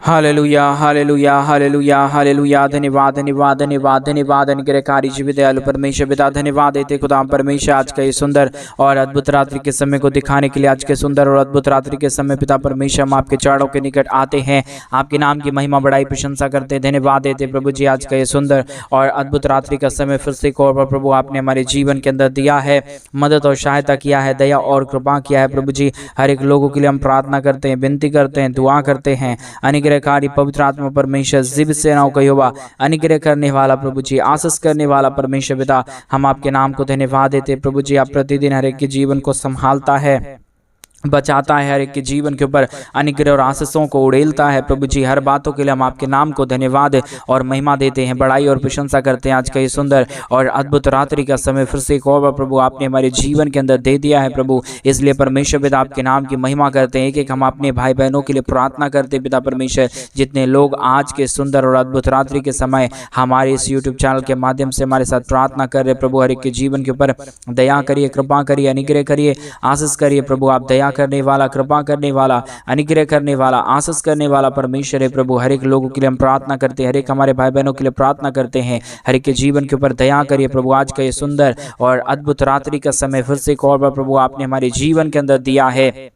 Hallelujah hallelujah hallelujah hallelujah. धन्यवाद धन्यवाद धन्यवाद धन्यवाद। अनुग्रहकारी जीवित दयालु परमेश्वर पिता, धन्यवाद देते खुदा परमेश्वर आज का ये सुंदर और अद्भुत रात्रि के समय को दिखाने के लिए। आज के सुंदर और अद्भुत रात्रि के समय पिता परमेश्वर हम आपके चरणों के निकट आते हैं, आपके नाम की महिमा बढ़ाई प्रशंसा करते हैं। धन्यवाद देते प्रभु जी आज का ये सुंदर और अद्भुत रात्रि का समय फिर से एक और बार प्रभु आपने हमारे जीवन के अंदर दिया है, मदद और सहायता किया है, दया और कृपा किया है प्रभु जी। हर एक लोगों के लिए हम प्रार्थना करते हैं, विनती करते हैं, दुआ करते हैं। अनुग्रहकारी पवित्र आत्मा परमेश्वर, जीवित सेनाओं का यहोवा, अनुग्रह करने वाला प्रभु जी, आशीष करने वाला परमेश्वर पिता, हम आपके नाम को धन्यवाद देते प्रभु जी। आप प्रतिदिन हर एक के जीवन को संभालता है, बचाता है, हर एक के जीवन के ऊपर अनुग्रह और आशीषों को उड़ेलता है प्रभु जी। हर बातों के लिए हम आपके नाम को धन्यवाद और महिमा देते हैं, बड़ाई और प्रशंसा करते हैं। आज का ये सुंदर और अद्भुत रात्रि का समय फिर से एक और बार प्रभु आपने हमारे जीवन के अंदर दे दिया है प्रभु, इसलिए परमेश्वर पिता आपके नाम की महिमा करते हैं। एक एक हम अपने भाई बहनों के लिए प्रार्थना करते हैं पिता परमेश्वर, जितने लोग आज के सुंदर और अद्भुत रात्रि के समय हमारे इस यूट्यूब चैनल के माध्यम से हमारे साथ प्रार्थना कर रहे प्रभु, हर एक के जीवन के ऊपर दया करिए, कृपा करिए, अनुग्रह करिए, आशीष करिए प्रभु। आप दया करने वाला, कृपा करने वाला, अनुग्रह करने वाला, आशीष करने वाला परमेश्वर है प्रभु। हर एक लोगों के लिए हम प्रार्थना करते हैं, हर एक हमारे भाई बहनों के लिए प्रार्थना करते हैं, हर एक के जीवन के ऊपर दया करिए प्रभु। आज का ये सुंदर और अद्भुत रात्रि का समय फिर से एक और बार प्रभु आपने हमारे जीवन के अंदर दिया है,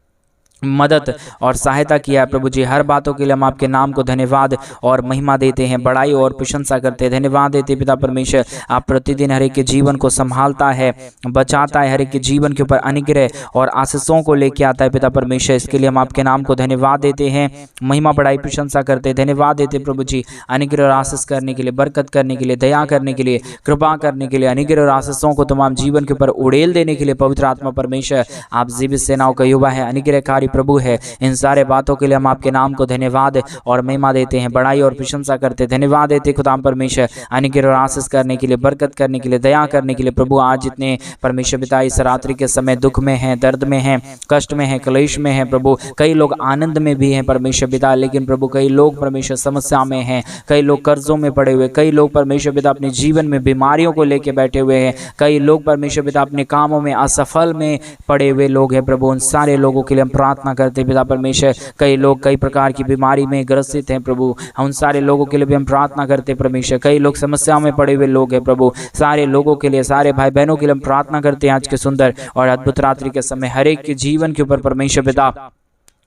मदद और सहायता किया है प्रभु जी। हर बातों के लिए हम आपके नाम को धन्यवाद और महिमा देते हैं, बड़ाई और प्रशंसा करते हैं। धन्यवाद देते पिता परमेश्वर, आप प्रतिदिन हर एक के जीवन को संभालता है, बचाता है, हर एक के जीवन के ऊपर अनुग्रह और आशीषों को लेके आता है पिता परमेश्वर। इसके लिए हम आपके नाम को धन्यवाद देते हैं, महिमा बड़ाई प्रशंसा करते हैं। धन्यवाद देते प्रभु जी अनुग्रह और आशीष करने के लिए, बरकत करने के लिए, दया करने के लिए, कृपा करने के लिए, अनुग्रह और आशीषों को तमाम जीवन के ऊपर उड़ेल देने के लिए। पवित्र आत्मा परमेश्वर आप जीवित सेनाओं का युवा है, अनुग्रहकारी प्रभु है। इन सारे बातों के लिए हम आपके नाम को धन्यवाद और महिमा देते हैं, बड़ाई और प्रशंसा करते हैं। धन्यवाद देते खुदा परमेश्वर अनुग्रह और आशीष करने के लिए, बरकत करने के लिए, दया करने के लिए प्रभु। आज जितने परमेश्वर पिता इस रात्रि के समय दुख में हैं, दर्द में हैं, कष्ट में हैं, क्लेश में हैं प्रभु, कई लोग आनंद में भी हैं परमेश्वर पिता, लेकिन प्रभु कई लोग परमेश्वर समस्या में हैं, कई लोग कर्जों में पड़े हुए, कई लोग परमेश्वर पिता अपने जीवन में बीमारियों को लेकर बैठे हुए हैं, कई लोग परमेश्वर पिता अपने कामों में असफल में पड़े हुए लोग हैं प्रभु। उन सारे लोगों के लिए हम प्रार्थना करते पिता परमेश्वर। कई लोग कई प्रकार की बीमारी में ग्रसित हैं प्रभु, उन सारे लोगों के लिए भी हम प्रार्थना करते परमेश्वर। कई लोग समस्या में पड़े हुए लोग हैं प्रभु, सारे लोगों के लिए, सारे भाई बहनों के लिए हम प्रार्थना करते हैं। आज के सुंदर और अद्भुत रात्रि के समय हर एक के जीवन के ऊपर परमेश्वर पिता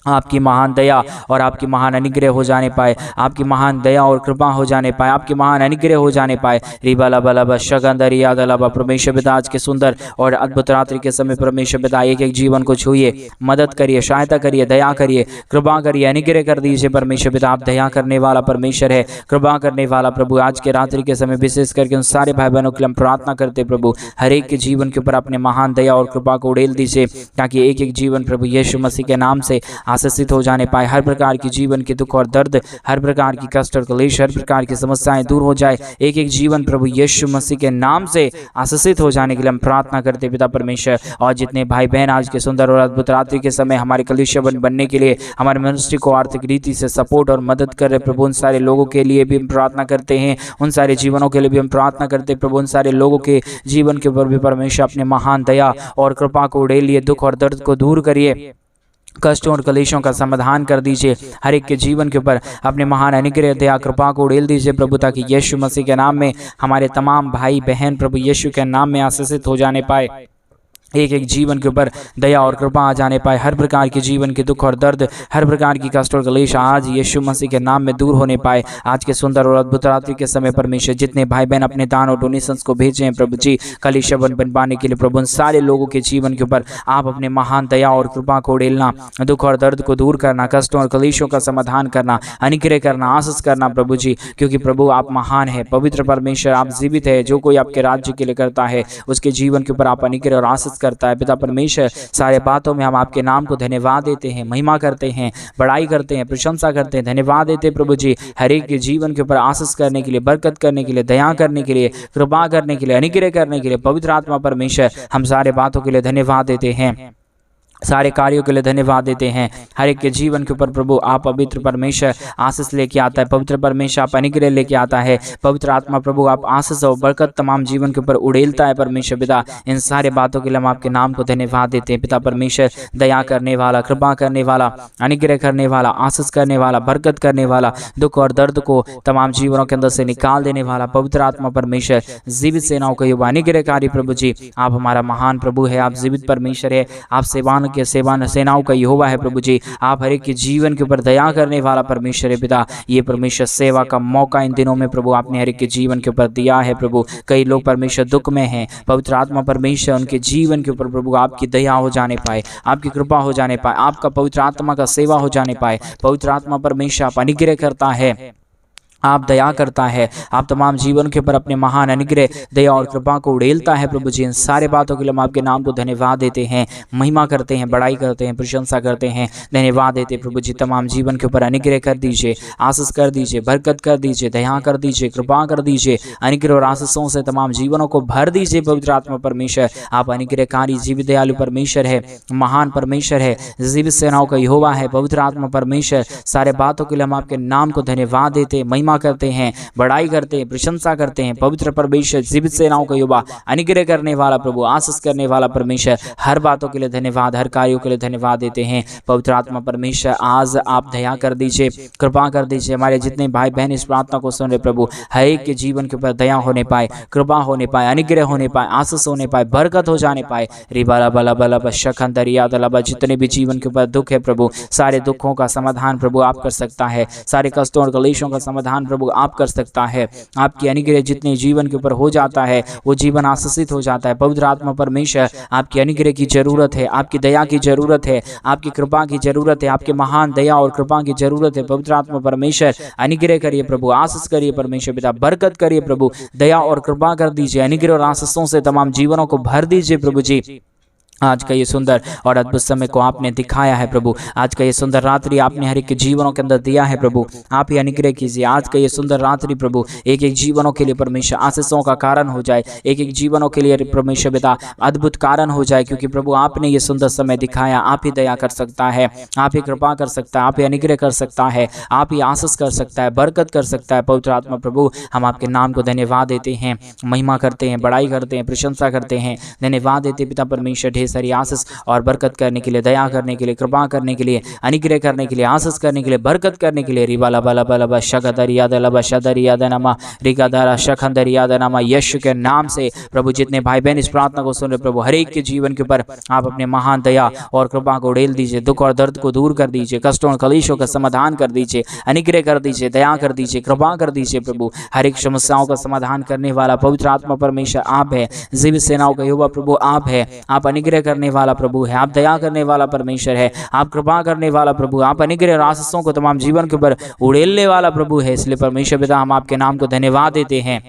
आपकी महान दया और आपकी महान अनुग्रह हो जाने पाए, आपकी महान दया और कृपा हो जाने पाए, आपकी महान अनुग्रह हो जाने पाए। रिबाला बला शगंदर यादलाबा परमेश्वर पिता आज के सुंदर और अद्भुत रात्रि के समय परमेश्वर पिता एक एक जीवन को छूइए, मदद करिए, सहायता करिए, दया करिए, कृपा करिए, अनुग्रह कर दीजिए परमेश्वर पिता। आप दया करने वाला परमेश्वर है, कृपा करने वाला प्रभु। आज के रात्रि के समय विशेष करके उन सारे भाई बहनों के लिए हम प्रार्थना करते प्रभु, हर एक के जीवन के ऊपर अपने महान दया और कृपा को उड़ेल दीजिए, ताकि एक एक जीवन प्रभु यीशु मसीह के नाम से आशीषित हो जाने पाए। हर प्रकार की जीवन के दुख और दर्द, हर प्रकार की कष्ट और क्लेश, हर प्रकार की समस्याएं दूर हो जाए। एक एक जीवन प्रभु यीशु मसीह के नाम से आशीषित हो जाने के लिए हम प्रार्थना करते पिता परमेश्वर। और जितने भाई बहन आज के सुंदर और अद्भुत रात्रि के समय हमारे कलीसिया बनने के लिए, हमारे मिनिस्ट्री को आर्थिक रीति से सपोर्ट और मदद कर रहे प्रभु, उन सारे लोगों के लिए भी हम प्रार्थना करते हैं, उन सारे जीवनों के लिए भी हम प्रार्थना करते प्रभु। उन सारे लोगों के जीवन के ऊपर भी परमेश्वर अपने महान दया और कृपा को उड़ेलिए, दुख और दर्द को दूर करिए, कष्टों और कलेशों का समाधान कर दीजिए। हर एक के जीवन के ऊपर अपने महान अनुग्रह दया कृपा को उड़ेल दीजिए प्रभु, ताकि यीशु मसीह के नाम में हमारे तमाम भाई बहन प्रभु यीशु के नाम में आशीषित हो जाने पाए। एक एक जीवन के ऊपर दया और कृपा आ जाने पाए। हर प्रकार के जीवन के दुख और दर्द, हर प्रकार की कष्ट और क्लेश आज यीशु मसीह के नाम में दूर होने पाए। आज के सुंदर और अद्भुत रात्रि के समय परमेश्वर जितने भाई बहन अपने दान और डोनेशंस को भेजे हैं प्रभु जी कलीसिया बनवाने के लिए प्रभु, उन सारे लोगों के जीवन के ऊपर आप अपने महान दया और कृपा को उड़ेलना, दुख और दर्द को दूर करना, कष्टों और क्लेशों का समाधान करना, अनुग्रह करना, आशीष करना प्रभु जी, क्योंकि प्रभु आप महान है, पवित्र परमेश्वर, आप जीवित है। जो कोई आपके राज्य के लिए करता है उसके जीवन के ऊपर आप अनुग्रह और आशीष करता है पिता परमेश्वर। सारे बातों में हम आपके नाम को धन्यवाद देते हैं, महिमा करते हैं, बड़ाई करते हैं, प्रशंसा करते हैं। धन्यवाद देते प्रभु जी हर एक के जीवन के ऊपर आशीष करने के लिए, बरकत करने के लिए, दया करने के लिए, कृपा करने के लिए, अनुग्रह करने के लिए। पवित्र आत्मा परमेश्वर हम सारे बातों के लिए धन्यवाद देते हैं सारे कार्यों के लिए धन्यवाद देते हैं। हर एक के जीवन के ऊपर प्रभु आप पवित्र परमेश्वर आशीष लेके आता है, पवित्र परमेश्वर आप अनुग्रह लेके आता है, पवित्र आत्मा प्रभु आप आशीष और बरकत तमाम जीवन के ऊपर उड़ेलता है परमेश्वर पिता। इन सारे बातों के लिए हम आपके नाम को धन्यवाद देते हैं पिता परमेश्वर। दया करने वाला, कृपा करने वाला, अनुग्रह करने वाला, आशीष करने वाला, बरकत करने वाला, दुख और दर्द को तमाम जीवनों के अंदर से निकाल देने वाला पवित्र आत्मा परमेश्वर, जीवित सेनाओं का युवा अनुग्रहकारी प्रभु जी, आप हमारा महान प्रभु है, आप जीवित परमेश्वर है, आप सेनाओं का यहोवा है प्रभु जी। आप हर एक के जीवन के ऊपर दया करने वाला परमेश्वर है पिता। ये परमेश्वर सेवा का मौका इन दिनों में प्रभु आपने हर एक के जीवन के ऊपर दिया है प्रभु। कई लोग परमेश्वर दुख में हैं, पवित्र आत्मा परमेश्वर उनके जीवन के ऊपर प्रभु आपकी दया हो जाने पाए, आपकी कृपा हो जाने पाए, आपका पवित्र आत्मा का सेवा हो जाने पाए। पवित्र आत्मा परमेश्वर आप अनुग्रह करता है, आप दया करता है, आप तमाम जीवन के ऊपर अपने महान अनुग्रह, दया और कृपा को उड़ेलता है प्रभु जी। इन सारे बातों के लिए हम आपके नाम को धन्यवाद देते हैं, महिमा करते हैं, बड़ाई करते हैं, प्रशंसा करते हैं, धन्यवाद देते प्रभु जी। तमाम जीवन के ऊपर अनुग्रह कर दीजिए, आशीष कर दीजिए, बरकत कर दीजिए, दया कर दीजिए, कृपा कर दीजिए, अनुग्रह और आशीषों से तमाम जीवनों को भर दीजिए पवित्र आत्मा परमेश्वर। आप अनुग्रहकारी जीवित दयालु परमेश्वर है, महान परमेश्वर है, जीवित सेनाओं का यहोवा है पवित्र आत्मा परमेश्वर। सारे बातों के लिए हम आपके नाम को धन्यवाद देते, महिमा करते हैं, बड़ाई करते हैं, प्रशंसा करते हैं पवित्र परमेश्वर, जीवित सेनाओं का युवा, अनुग्रह करने वाला प्रभु, आशीष करने वाला परमेश्वर। हर बातों के लिए धन्यवाद, हर कार्यों के लिए धन्यवाद देते हैं पवित्र आत्मा परमेश्वर। आज आप दया कर दीजिए, कृपा कर दीजिए। हमारे जितने भाई बहन इस प्रार्थना को सुन रहे प्रभु, हर एक के जीवन के ऊपर दया होने पाए, कृपा होने पाए, अनुग्रह होने पाए, आशीष होने पाए, बरकत हो जाने पाए। रिबाला बला बला बशखन दरिया दलाबा, जितने भी जीवन के ऊपर दुख है प्रभु, सारे दुखों का समाधान प्रभु आप कर सकता है, सारे कष्टों और कलेशों का समाधान प्रभु आप कर सकता है। आपकी अनुग्रह जितने जीवन के ऊपर हो जाता है वो जीवन आशीषित हो जाता है पवित्र आत्मा परमेश्वर। आपकी अनुग्रह की जरूरत है, आपकी दया की जरूरत है, आपकी कृपा की जरूरत है, आपके महान दया और कृपा की जरूरत है पवित्र आत्मा परमेश्वर। अनुग्रह करिए प्रभु, आशीष करिए परमेश्वर पिता, बरकत करिए प्रभु, दया और कृपा कर दीजिए, अनुग्रह और आशीषों से तमाम जीवनों को भर दीजिए प्रभु जी। आज का ये सुंदर और अद्भुत समय को आपने दिखाया है प्रभु, आज का ये सुंदर रात्रि आपने हर एक के जीवनों के अंदर दिया है प्रभु, आप ही अनुग्रह कीजिए। आज का ये सुंदर रात्रि प्रभु एक एक जीवनों के लिए परमेश्वर आशीषों का कारण हो जाए, एक एक जीवनों के लिए परमेश्वर पिता अद्भुत कारण हो जाए, क्योंकि प्रभु आपने ये सुंदर समय दिखाया। आप ही दया कर सकता है, आप ही कृपा कर सकता है, आप ही अनुग्रह कर सकता है, आप ही आशीष कर सकता है, बरकत कर सकता है पवित्र आत्मा प्रभु। हम आपके नाम को धन्यवाद देते हैं, महिमा करते हैं, बड़ाई करते हैं, प्रशंसा करते हैं, धन्यवाद देते पिता परमेश्वर ढेर सारी आशीष और बरकत करने के लिए, दया करने के लिए, कृपा करने के लिए, अनुग्रह करने के लिए, आशीष करने के लिए, बरकत करने के लिए। रिबाला बला बला बा शगदरिया दलबा शदरिया दनमा रिगादारा शखंदरिया दनमा। यीशु के नाम से प्रभु जितने भाई बहन इस प्रार्थना को सुन रहे प्रभु, हर एक के जीवन के ऊपर आप अपने महान दया और कृपा को उड़ेल दीजिए, दुख और दर्द को दूर कर दीजिए, कष्टों और कलेशों का समाधान कर दीजिए, अनुग्रह कर दीजिए, दया कर दीजिए, कृपा कर दीजिए प्रभु। हर एक समस्याओं का समाधान करने वाला पवित्र आत्मा परमेश्वर आप है, जीवित सेनाओं का यहोवा प्रभु आप है, आप अनुग्रह करने वाला प्रभु है, आप दया करने वाला परमेश्वर है, आप कृपा करने वाला प्रभु, आप अनुग्रह और आशीषों को तमाम जीवन के ऊपर उड़ेलने वाला प्रभु है। इसलिए परमेश्वर पिता हम आपके नाम को धन्यवाद देते हैं,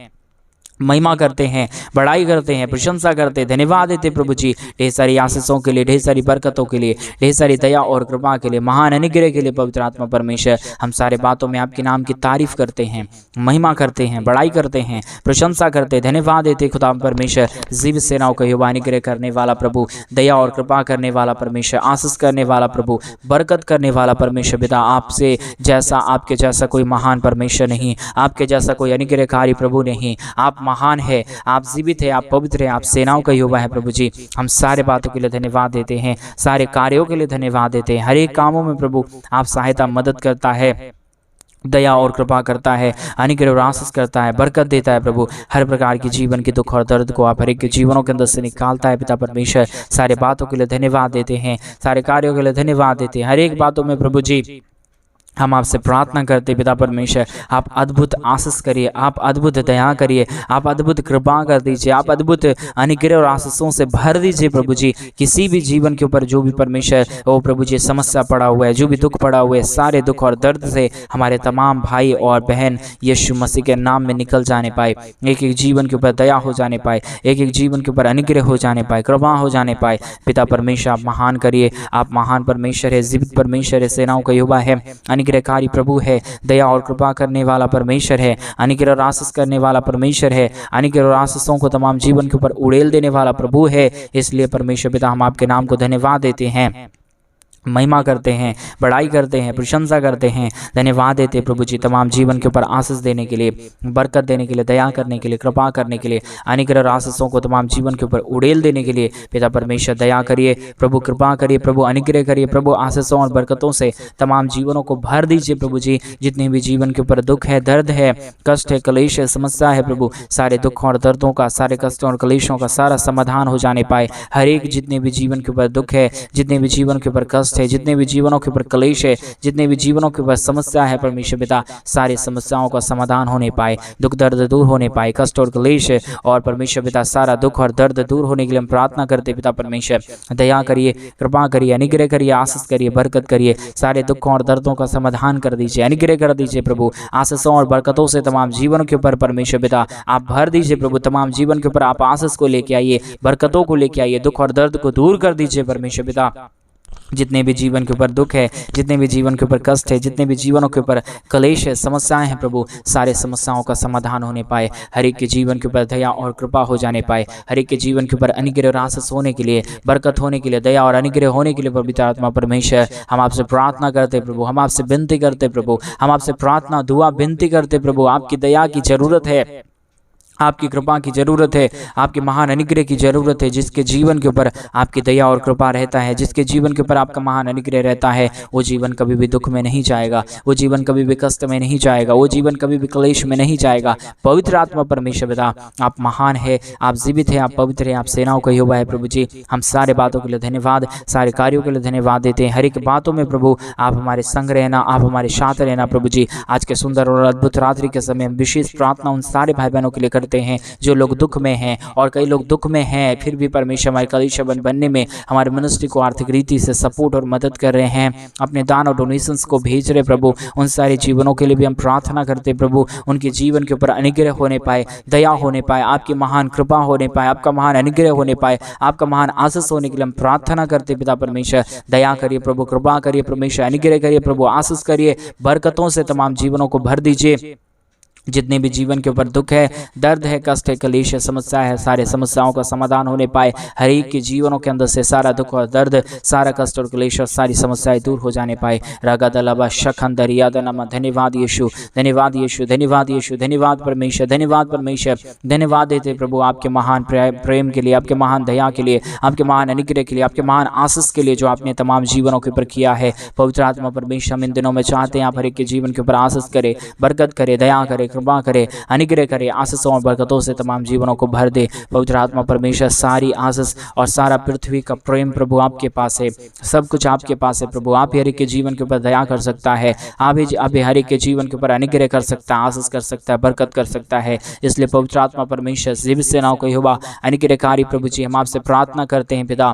महिमा करते हैं, बड़ाई करते हैं, प्रशंसा करते हैं, धन्यवाद देते प्रभु जी ढेर सारी आशीषों के लिए, ढेर सारी बरकतों के लिए, ढेर सारी दया और कृपा के लिए, महान अनुग्रह के लिए पवित्र आत्मा परमेश्वर। हम सारे बातों में आपके नाम की तारीफ करते हैं, महिमा करते हैं, बड़ाई करते हैं, प्रशंसा करते हैं, धन्यवाद देते खुदा परमेश्वर। जीवित सेनाओं का युवा अनुग्रह करने वाला प्रभु, दया और कृपा करने वाला परमेश्वर, आशीष करने वाला प्रभु, बरकत करने वाला परमेश्वर पिता। आपसे जैसा, आपके जैसा कोई महान परमेश्वर नहीं, आपके जैसा कोई अनुग्रहकारी प्रभु नहीं। आप महान है, आप जीवित है, आप पवित्र है, आप सेनाओं का यहोवा है प्रभु जी। हम सारे बातों के लिए धन्यवाद देते हैं, सारे कार्यों के लिए धन्यवाद देते हैं। हर एक कामों में प्रभु आप सहायता मदद करता है, दया और कृपा करता है, अनुग्रह और आशीष करता है, बरकत देता है प्रभु। हर प्रकार की जीवन के दुख और दर्द को आप हर एक के जीवनों के अंदर से निकालता है पिता परमेश्वर। सारे बातों के लिए धन्यवाद देते हैं, सारे कार्यों के लिए धन्यवाद देते हैं। हर एक बातों में प्रभु जी हम आपसे प्रार्थना करते पिता परमेश्वर, आप अद्भुत आशीष करिए, आप अद्भुत दया करिए, आप अद्भुत कृपा कर दीजिए, आप अद्भुत अनुग्रह और आशीषों से भर दीजिए प्रभु जी। किसी भी जीवन के ऊपर जो भी परमेश्वर ओ प्रभु जी समस्या पड़ा हुआ है, जो भी दुख पड़ा हुआ है, सारे दुख और दर्द से हमारे तमाम भाई और बहन यीशु मसीह के नाम में निकल जाने पाए। एक एक जीवन के ऊपर दया हो जाने पाए, एक एक जीवन के ऊपर अनुग्रह हो जाने पाए, कृपा हो जाने पाए पिता परमेश्वर। आप महान करिए, आप महान परमेश्वर है, जीवित परमेश्वर है, सेनाओं का यहोवा है, अनुग्रहकारी प्रभु है, दया और कृपा करने वाला परमेश्वर है, अनुग्रह और आशीष करने वाला परमेश्वर है, अनुग्रह और आशीषों को तमाम जीवन के ऊपर उड़ेल देने वाला प्रभु है। इसलिए परमेश्वर पिता हम आपके नाम को धन्यवाद देते हैं, महिमा करते हैं, बड़ाई करते हैं, प्रशंसा करते हैं, धन्यवाद देते हैं प्रभु जी तमाम जीवन के ऊपर आशीष देने के लिए, बरकत देने के लिए, दया करने के लिए, कृपा करने के लिए, अनुग्रह और आशीषों को तमाम जीवन के ऊपर उड़ेल देने के लिए पिता परमेश्वर दया करिए प्रभु, कृपा करिए प्रभु, अनुग्रह करिए प्रभु, आशीषों और बरकतों से तमाम जीवनों को भर दीजिए प्रभु जी। जितने भी जीवन के ऊपर दुख है, दर्द है, कष्ट है, क्लेश है, समस्या है प्रभु, सारे दुख और दर्दों का, सारे कष्टों और क्लेशों का सारा समाधान हो जाने पाए। हर एक जितने भी जीवन के ऊपर दुख है, जितने भी जीवन के ऊपर कष्ट है, जितने भी जीवनों के ऊपर क्लेश है, जितने भी जीवनों के ऊपर समस्या है परमेश्वर पिता, सारी समस्याओं का समाधान होने पाए, दुख दर्द दूर होने पाए, कष्ट और क्लेश और परमेश्वर पिता सारा दुख और दर्द दूर होने के लिए हम प्रार्थना करते पिता परमेश्वर, दया करिए, कृपा करिए, अनुग्रह करिए, आशीष करिए, बरकत करिए, सारे दुखों और दर्दों का समाधान कर दीजिए, अनुग्रह कर दीजिए प्रभु, आशीषों और बरकतों से तमाम जीवन के ऊपर परमेश्वर पिता आप भर दीजिए प्रभु, तमाम जीवन के ऊपर आप आशीष को लेके आइए, बरकतों को लेके आइए, दुख और दर्द को दूर कर दीजिए परमेश्वर पिता। जितने भी जीवन के ऊपर दुख है, जितने भी जीवन के ऊपर कष्ट है, जितने भी जीवनों के ऊपर क्लेश है, समस्याएं हैं प्रभु, सारे समस्याओं का समाधान होने पाए, हर एक के जीवन के ऊपर दया और कृपा हो जाने पाए, हर एक के जीवन के ऊपर अनुग्रह और आशीष होने के लिए, बरकत होने के लिए, दया और अनुग्रह होने के लिए पवित्र आत्मा परमेश्वर हम आपसे प्रार्थना करते प्रभु, हम आपसे विनती करते प्रभु, हम आपसे प्रार्थना दुआ विनती करते प्रभु। आपकी दया की जरूरत है, आपकी कृपा की जरूरत है, आपके महान अनुग्रह की जरूरत है। जिसके जीवन के ऊपर आपकी दया और कृपा रहता है, जिसके जीवन के ऊपर आपका महान अनुग्रह रहता है, वो जीवन कभी भी दुख में नहीं जाएगा, वो जीवन कभी भी कष्ट में नहीं जाएगा, वो जीवन कभी भी क्लेश में नहीं जाएगा। पवित्र आत्मा परमेश्वर पिता आप महान है, आप जीवित है, आप पवित्र है, आप सेनाओं का यहोवा है प्रभु जी। हम सारे बातों के लिए धन्यवाद, सारे कार्यों के लिए धन्यवाद देते हैं। हर एक बातों में प्रभु आप हमारे संग रहना, आप हमारे साथ रहना प्रभु जी। आज के सुंदर और अद्भुत रात्रि के समय विशेष प्रार्थना उन सारे भाई बहनों के लिए करते हैं जो लोग दुख में हैं, और कई लोग दुख में हैं फिर भी परमेश्वर हमारे कलीसिया बनने में हमारे मिनिस्ट्री को आर्थिक रीति से सपोर्ट और मदद कर रहे हैं, अपने दान और डोनेशंस को भेज रहे प्रभु। उन सारे जीवनों के लिए भी हम प्रार्थना करते प्रभु, उनके जीवन के ऊपर अनुग्रह होने पाए, दया होने पाए, आपकी महान कृपा होने पाए, आपका महान अनुग्रह होने पाए, आपका महान आशीष होने के लिए हम प्रार्थना करते पिता परमेश्वर। दया करिए प्रभु, कृपा करिए परमेश्वर, अनुग्रह करिए प्रभु, आशीष करिए, बरकतों से तमाम जीवनों को भर दीजिए। जितने भी जीवन के ऊपर दुख है, दर्द है, कष्ट है, क्लेश है, समस्या है, सारे समस्याओं का समाधान होने पाए, हर एक के जीवनों के अंदर से सारा दुख और दर्द, सारा कष्ट और क्लेश और सारी समस्याएं दूर हो जाने पाए। रगदलबा शखंदरियादनमा। धन्यवाद यीशु, धन्यवाद यीशु, धन्यवाद यीशु, धन्यवाद परमेश्वर, धन्यवाद परमेश्वर, धन्यवाद देते प्रभु आपके महान प्रेम के लिए, आपके महान दया के लिए, आपके महान अनुग्रह के लिए, आपके महान आशीष के लिए जो आपने तमाम जीवनों के ऊपर किया है। पवित्र आत्मा परमेश्वर हम इन दिनों में चाहते हैं आप हर एक के जीवन के ऊपर आशीष करे, बरकत करे, दया करे, कृपा करे, अनुग्रह करे, आशीषों और बरकतों से तमाम जीवनों को भर दे। पवित्र आत्मा परमेश्वर सारी आशीष और सारा पृथ्वी का प्रेम प्रभु आपके पास है, सब कुछ आपके पास है प्रभु। आप हर एक के जीवन के ऊपर दया कर सकता है, आप हर एक के जीवन के ऊपर अनुग्रह कर सकता है, आशीष कर सकता है, बरकत कर सकता है। इसलिए पवित्र आत्मा परमेश्वर जीवित सेनाओं का यहोवा अनुग्रहकारी प्रभु जी हम आपसे प्रार्थना करते हैं पिता,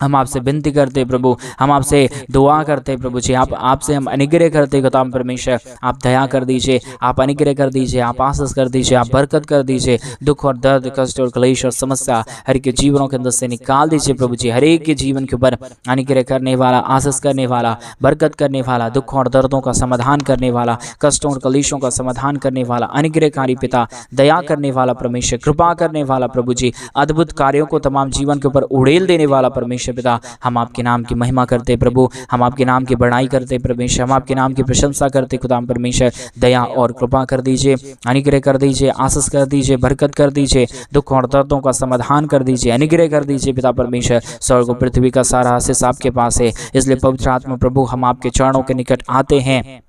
हम आपसे विनती करते प्रभु, हम आपसे दुआ करते प्रभु जी, आपसे हम अनुग्रह करते खुदा परमेश्वर। आप दया कर दीजिए, आप अनुग्रह कर दीजिए, आप आशीष कर दीजिए, आप बरकत कर दीजिए, दुख और दर्द, कष्ट और क्लेश और समस्या हर एक के जीवनों के अंदर से निकाल दीजिए प्रभु जी। हर एक के जीवन के ऊपर अनुग्रह करने वाला, आशीष करने वाला, बरकत करने वाला, दुख और दर्दों का समाधान करने वाला, कष्टों और क्लेशों का समाधान करने वाला, अनुग्रहकारी पिता, दया करने वाला परमेश्वर, कृपा करने वाला प्रभु जी, अद्भुत कार्यों को तमाम जीवन के ऊपर उड़ेल देने वाला परमेश्वर पिता। हम आपके नाम की महिमा करते प्रभु, हम आपके नाम की बड़ाई करते परमेश्वर, हम आपके नाम की प्रशंसा करते खुदा परमेश्वर। दया और कृपा कर दीजिए, अनुग्रह कर दीजिए, आशीष कर दीजिए, बरकत कर दीजिए, दुख और दर्दों का समाधान कर दीजिए, अनुग्रह कर दीजिए पिता परमेश्वर। स्वर्ग और पृथ्वी का सारा आशीष आपके पास है। इसलिए पवित्र आत्मा प्रभु हम आपके चरणों के निकट आते हैं,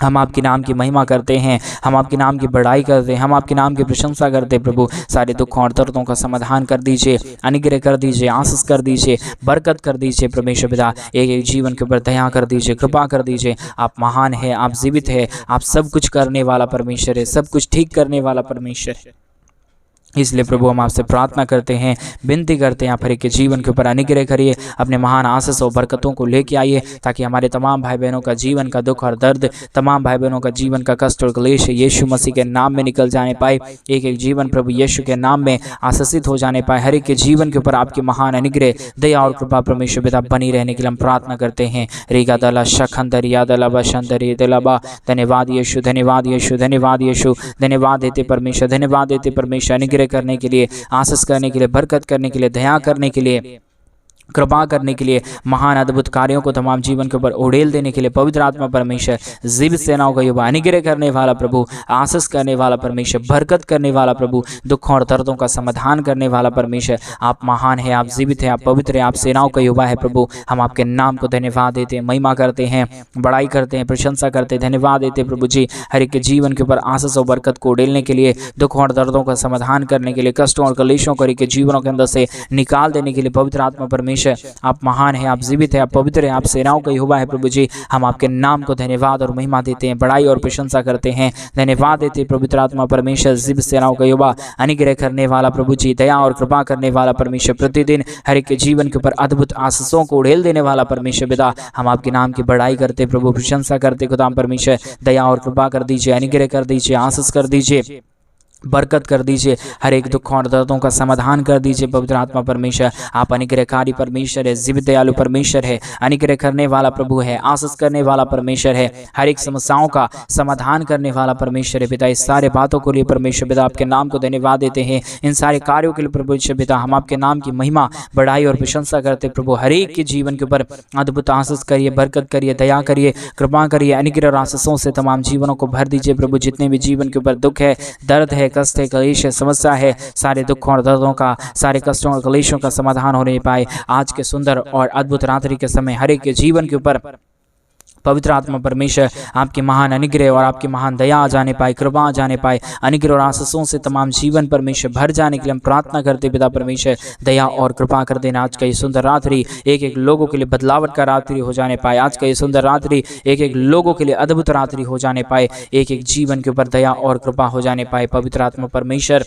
हम आपके नाम की महिमा करते हैं, हम आपके नाम की बड़ाई करते हैं, हम आपके नाम की प्रशंसा करते हैं प्रभु। सारे दुखों और दर्दों का समाधान कर दीजिए, अनुग्रह कर दीजिए, आशीष कर दीजिए, बरकत कर दीजिए परमेश्वर पिता। एक एक जीवन के ऊपर दया कर दीजिए, कृपा कर दीजिए। आप महान है, आप जीवित है, आप सब कुछ करने वाला परमेश्वर है, सब कुछ ठीक करने वाला परमेश्वर है। इसलिए प्रभु हम आपसे प्रार्थना करते हैं, विनती करते हैं, आप हर एक के जीवन के ऊपर अनुग्रह करिए, अपने महान आशीष और बरकतों को लेके आइए, ताकि हमारे तमाम भाई बहनों का जीवन का दुख और दर्द, तमाम भाई बहनों का जीवन का कष्ट और क्लेश यीशु मसीह के नाम में निकल जाने पाए। एक एक जीवन प्रभु यीशु के नाम में आशीषित हो जाने पाए। हर एक के जीवन के ऊपर आपकी महान अनुग्रह, दया और कृपा परमेश्वर पिता बनी रहने के लिए हम प्रार्थना करते हैं। रेगा दला शखंदर यादला बशंदर दलाबा। धन्यवाद यीशु, धन्यवाद यीशु, धन्यवाद यीशु, धन्यवाद देते परमेश्वर, धन्यवाद देते परमेश्वर, अनुग्रह करने के लिए, आशीष करने के लिए, बरकत करने के लिए, दया करने के लिए, कृपा करने के लिए, महान अद्भुत कार्यों को तमाम जीवन के ऊपर उड़ेल देने के लिए पवित्र आत्मा परमेश्वर, जीवित सेनाओं का युवा, अनुग्रह करने वाला प्रभु, आशीष करने वाला परमेश्वर, बरकत करने वाला प्रभु, दुखों और दर्दों का समाधान करने वाला परमेश्वर, आप महान है, आप जीवित हैं, आप पवित्र हैं, आप सेनाओं का युवा है प्रभु। हम आपके नाम को धन्यवाद देते हैं, महिमा करते हैं, बड़ाई करते हैं, प्रशंसा करते हैं, धन्यवाद देते प्रभु जी। हर एक के जीवन के ऊपर आशीष और बरकत को उड़ेलने के लिए, दुखों और दर्दों का समाधान करने के लिए, कष्टों और कलेशों को हर एक के जीवनों के अंदर से निकाल देने के लिए पवित्र आत्मा परमेश्वर, आप महान है, आप जीवित है, आप पवित्र है, आप सेनाओं का यहोवा है प्रभु जी। हम आपके नाम को धन्यवाद और महिमा देते हैं, बड़ाई और प्रशंसा करते हैं, धन्यवाद देते हैं पवित्र आत्मा परमेश्वर, जीवित सेनाओं का यहोवा, अनुग्रह करने वाला प्रभु जी, दया और कृपा करने वाला परमेश्वर, प्रतिदिन हर एक के जीवन के ऊपर अद्भुत आशीषों को उड़ेल देने वाला परमेश्वर पिता। हम आपके नाम की बड़ाई करते प्रभु, प्रशंसा करते खुदाम परमेश्वर, दया और कृपा कर दीजिए, अनुग्रह कर दीजिए, आशीष कर दीजिए, बरकत कर दीजिए, हर एक दुखों और दर्दों का समाधान कर दीजिए पवित्र आत्मा परमेश्वर। आप अनुग्रहकारी परमेश्वर है, जीवित दयालु परमेश्वर है, अनुग्रह करने वाला प्रभु है, आशीष करने वाला परमेश्वर है, हर एक समस्याओं का समाधान करने वाला परमेश्वर है पिता। इस सारे बातों को लिए परमेश्वर पिता आपके नाम को धन्यवाद देते हैं, इन सारे कार्यों के लिए परमेश्वर पिता हम आपके नाम की महिमा, बड़ाई और प्रशंसा करते प्रभु। हर एक के जीवन के ऊपर अद्भुत आशीष करिए, बरकत करिए, दया करिए, कृपा करिए, अनुग्रह और आशीषों से तमाम जीवनों को भर दीजिए प्रभु। जितने भी जीवन के ऊपर दुख है, दर्द है, कष्ट है, कलेश है, समस्या है, सारे दुखों और दर्दों का, सारे कष्टों और कलेशों का समाधान होने पाए आज के सुंदर और अद्भुत रात्रि के समय हर एक के जीवन के ऊपर पवित्र आत्मा परमेश्वर आपकी महान अनुग्रह और आपकी महान दया आ जाने पाए, कृपा आ जाने पाए, अनुग्रह और आशीषों से तमाम जीवन परमेश्वर भर जाने के लिए हम प्रार्थना करते पिता परमेश्वर। दया और कृपा कर देना। आज का ये सुंदर रात्रि एक एक लोगों के लिए बदलावट का रात्रि हो जाने पाए। आज का ये सुंदर रात्रि एक एक लोगों के लिए अद्भुत रात्रि हो जाने पाए। एक एक जीवन के ऊपर दया और कृपा हो जाने पाए पवित्र आत्मा परमेश्वर,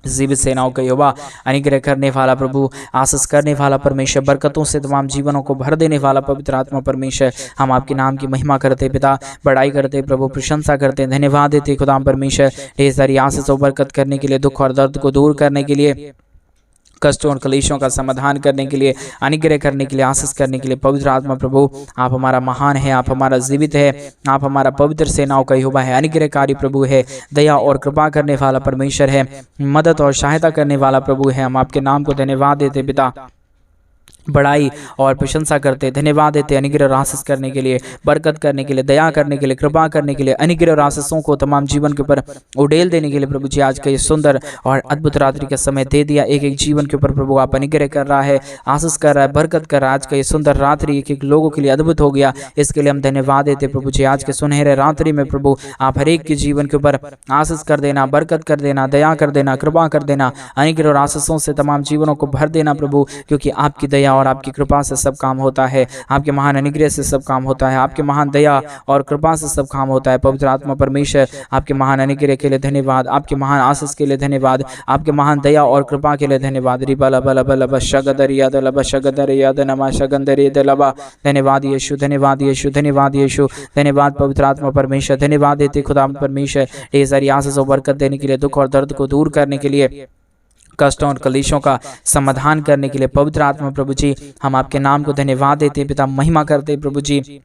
जीवित सेनाओं का यहोवा, अनुग्रह करने वाला प्रभु, आशीष करने वाला परमेश्वर, बरकतों से तमाम जीवनों को भर देने वाला पवित्र आत्मा परमेश्वर। हम आपके नाम की महिमा करते पिता, बड़ाई करते प्रभु, प्रशंसा करते, धन्यवाद देते खुदाम परमेश्वर। ढेर सारी आशीष और बरकत करने के लिए, दुख और दर्द को दूर करने के लिए, कष्टों और कलेशों का समाधान करने के लिए, अनुग्रह करने के लिए, आशीष करने के लिए पवित्र आत्मा प्रभु आप हमारा महान है, आप हमारा जीवित है, आप हमारा पवित्र सेनाओं का यहोवा है, अनुग्रहकारी प्रभु है, दया और कृपा करने वाला परमेश्वर है, मदद और सहायता करने वाला प्रभु है। हम आपके नाम को धन्यवाद देते पिता, बड़ाई और प्रशंसा करते, धन्यवाद देते अनुग्रह और आशीष करने के लिए, बरकत करने के लिए, दया करने के लिए, कृपा करने के लिए, अनुग्रह और आशीषों को तमाम जीवन के ऊपर उड़ेल देने के लिए प्रभु जी। आज का ये सुंदर और अद्भुत रात्रि का समय दे दिया, एक एक जीवन के ऊपर प्रभु आप अनुग्रह कर रहा है, आशीष कर रहा है, बरकत कर रहा है। आज का ये सुंदर रात्रि एक एक लोगों के लिए अद्भुत हो गया, इसके लिए हम धन्यवाद देते प्रभु जी। आज के सुनहरे रात्रि में प्रभु आप हर एक के जीवन के ऊपर आशीष कर देना, बरकत कर देना, दया कर देना, कृपा कर देना, अनुग्रह और आशीषों से तमाम जीवनों को भर देना प्रभु, क्योंकि आपकी दया और आपकी कृपा से सब काम होता है, आपके महान अनुग्रह से सब काम होता है, आपके महान दया और कृपा से सब काम होता है पवित्र आत्मा परमेश्वर। आपके महान अनुग्रह के लिए धन्यवाद, आपके महान आशीष के लिए धन्यवाद, आपके महान दया और कृपा के लिए धन्यवाद। धन्यवाद यीशु, धन्यवाद यीशु, धन्यवाद यीशु, धन्यवाद पवित्र आत्मा परमेश्वर, धन्यवाद देते खुदा परमेश्वर ढेर सारी आशीष और बरकत देने के लिए, दुख और दर्द को दूर करने के लिए, कष्टों और कलेशों का समाधान करने के लिए पवित्र आत्मा प्रभु जी। हम आपके नाम को धन्यवाद देते पिता, महिमा करते प्रभु जी,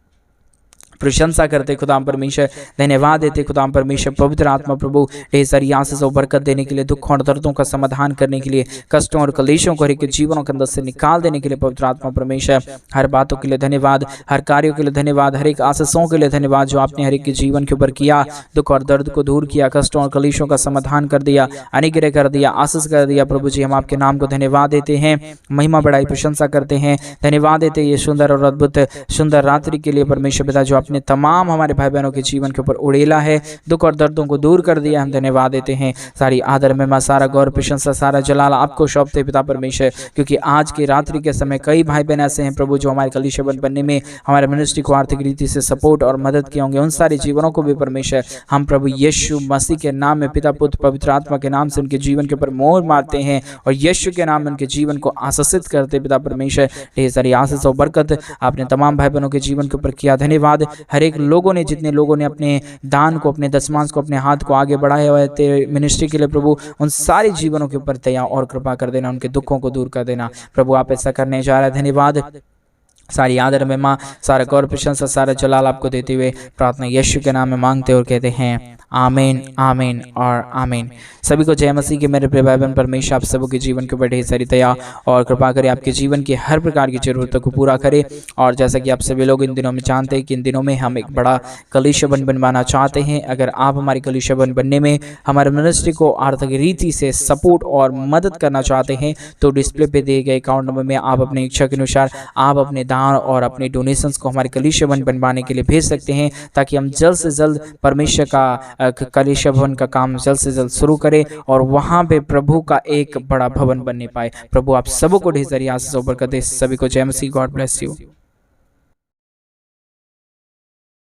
प्रशंसा करते खुदाम परमेश्वर, धन्यवाद देते खुदाम परमेश्वर। पवित्र आत्मा प्रभु ढेर सारी आशीष और बरकत देने के लिए, दुखों और दर्दों का समाधान करने के लिए, कष्टों और कलेशों को हर एक जीवनों के अंदर से निकाल देने के लिए पवित्र आत्मा परमेश्वर। हर बातों के लिए धन्यवाद, हर कार्यों के लिए धन्यवाद, हर एक आशीषों के लिए धन्यवाद जो आपने हर एक के जीवन के ऊपर किया, दुख और दर्द को दूर किया, कष्टों और कलेशों का समाधान कर दिया, अनुग्रह कर दिया, आशीष कर दिया प्रभु जी। हम आपके नाम को धन्यवाद देते हैं, महिमा बड़ाई प्रशंसा करते हैं, धन्यवाद देते ये सुंदर और अद्भुत सुंदर रात्रि के लिए परमेश्वर पिता जो आपने अपने तमाम हमारे भाई बहनों के जीवन के ऊपर उड़ेला है, दुख और दर्दों को दूर कर दिया। हम धन्यवाद देते हैं। सारी आदर में सारा गौर प्रशंसा सारा जलाल आपको सौंपते पिता परमेश्वर, क्योंकि आज की रात्रि के समय कई भाई बहन ऐसे हैं प्रभु जो हमारे कलीसिया बनने में हमारे मिनिस्ट्री को आर्थिक रीति से सपोर्ट और मदद किए होंगे। उन सारे जीवनों को भी परमेश्वर हम प्रभु यीशु मसीह के नाम में पिता पुत्र पवित्र आत्मा के नाम से उनके जीवन के ऊपर मोहर मारते हैं और यीशु के नाम में उनके जीवन को आशीषित करते पिता परमेश्वर। ढेर सारी आशीष और बरकत आपने तमाम भाई बहनों के जीवन के ऊपर किया। धन्यवाद। हर एक लोगों ने, जितने लोगों ने अपने दान को, अपने दशमांश को, अपने हाथ को आगे बढ़ाया हुआ है तेरे मिनिस्ट्री के लिए प्रभु, उन सारे जीवनों के ऊपर दया और कृपा कर देना, उनके दुखों को दूर कर देना प्रभु। आप ऐसा करने जा रहे हैं। धन्यवाद। सारी आदर में माँ, सारा गौर प्रशंसा सारा जलाल आपको देते हुए प्रार्थना यीशु के नाम में मांगते और कहते हैं आमीन, आमीन और आमीन। सभी को जय मसीह के मेरे प्रिय भाई बहन। परमेश्वर आप सबों के जीवन के ऊपर ढेर सारी दया और कृपा करे, आपके जीवन की हर प्रकार की जरूरतों को पूरा करे। और जैसा कि आप सभी लोग इन दिनों में जानते हैं कि इन दिनों में हम एक बड़ा कलीसिया बनवाना चाहते हैं। अगर आप हमारी कलीसिया बनने में हमारे मिनिस्ट्री को आर्थिक रीति से सपोर्ट और मदद करना चाहते हैं तो डिस्प्ले पे दिए गए अकाउंट नंबर में आप अपनी इच्छा के अनुसार आप अपने दान और अपने डोनेशंस को हमारे कलीसिया बनवाने के लिए भेज सकते हैं, ताकि हम जल्द से जल्द परमेश्वर का कलीसिया भवन का काम जल्द से जल्द शुरू करें और वहां पे प्रभु का एक बड़ा भवन बनने पाए। प्रभु आप सबों को ढेर सारी आशीष और बरकत दे। सभी को जय मसीह। God bless you.